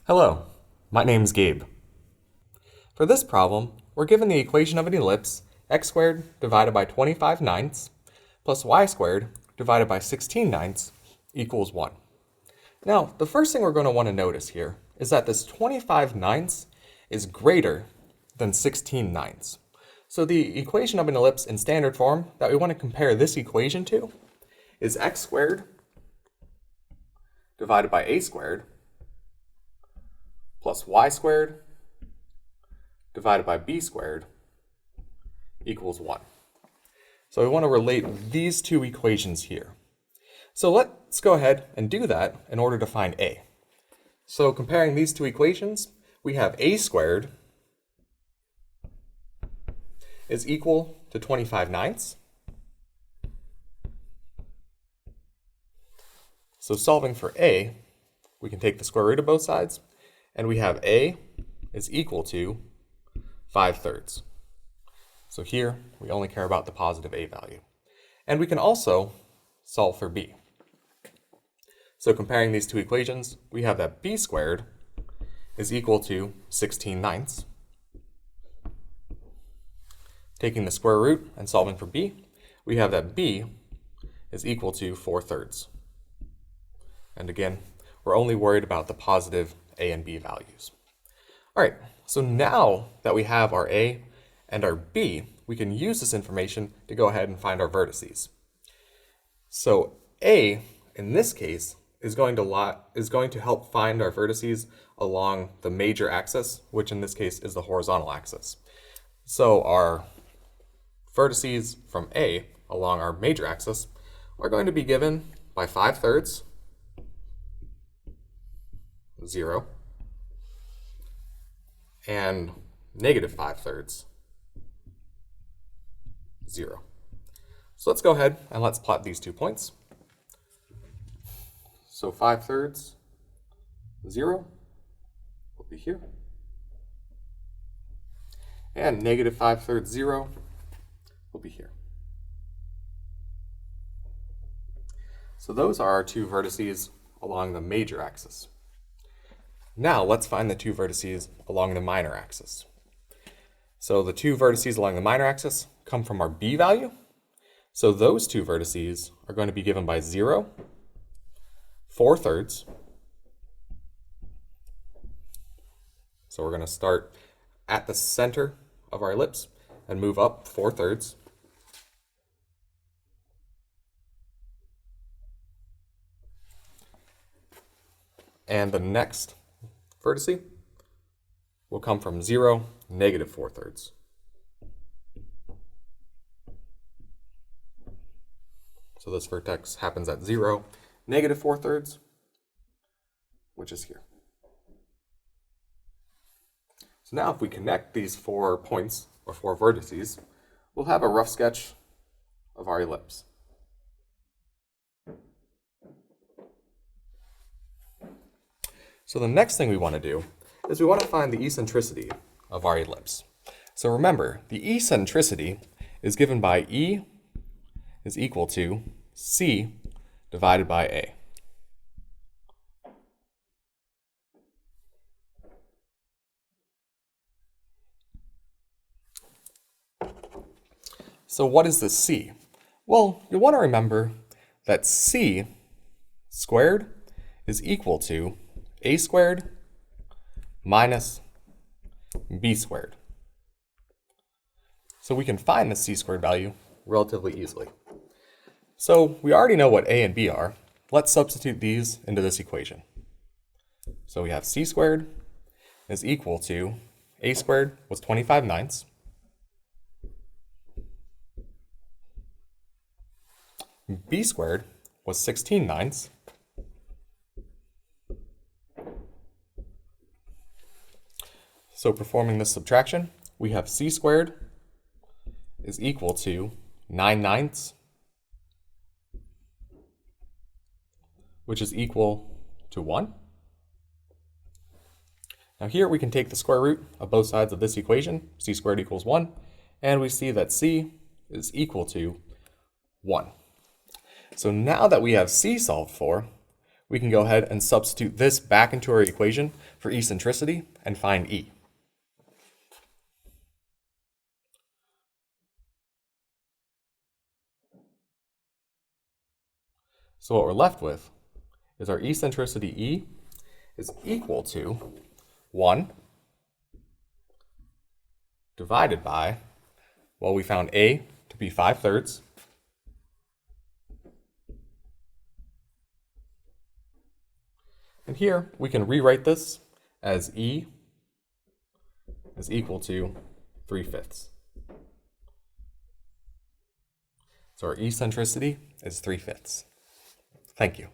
Hello, my name is Gabe. For this problem, we're given the equation of an ellipse x squared divided by 25 ninths plus y squared divided by 16 ninths equals 1. Now, the first thing we're going to want to notice here is that this 25 ninths is greater than 16 ninths. So the equation of an ellipse in standard form that we want to compare this equation to is x squared divided by a squared plus y squared divided by b squared equals 1. So we want to relate these two equations here. So let's go ahead and do that in order to find a. So comparing these two equations, we have a squared is equal to 25 ninths. So solving for a, we can take the square root of both sides, and we have a is equal to 5/3. So here, we only care about the positive a value. And we can also solve for b. So comparing these two equations, we have that b squared is equal to 16 ninths. Taking the square root and solving for b, we have that b is equal to 4/3. And again, we're only worried about the positive a and b values. All right, so now that we have our a and our b, we can use this information to go ahead and find our vertices. So a, in this case, is going to help find our vertices along the major axis, which in this case is the horizontal axis. So our vertices from a along our major axis are going to be given by 5/3, 0, and negative 5/3, 0. So let's go ahead and let's plot these 2 points. So 5/3, 0 will be here. And negative 5/3, 0 will be here. So those are our 2 vertices along the major axis. Now let's find the 2 vertices along the minor axis. So the 2 vertices along the minor axis come from our b value. So those 2 vertices are going to be given by 0, 4/3. So we're going to start at the center of our ellipse and move up 4/3. And the next vertice will come from 0, negative 4/3. So this vertex happens at 0, negative 4/3, which is here. So now if we connect these 4 points, or 4 vertices, we'll have a rough sketch of our ellipse. So the next thing we want to do is we want to find the eccentricity of our ellipse. So remember, the eccentricity is given by E is equal to C divided by A. So what is the C? Well, you'll want to remember that C squared is equal to A squared minus B squared. So we can find the C squared value relatively easily. So we already know what A and B are. Let's substitute these into this equation. So we have C squared is equal to A squared was 25 ninths. B squared was 16 ninths. So performing this subtraction, we have C squared is equal to 9 ninths, which is equal to 1. Now here we can take the square root of both sides of this equation, C squared equals 1, and we see that C is equal to 1. So now that we have C solved for, we can go ahead and substitute this back into our equation for eccentricity and find E. So what we're left with is our eccentricity E is equal to 1 divided by, well, we found A to be 5/3. And here we can rewrite this as E is equal to 3/5. So our eccentricity is 3/5. Thank you.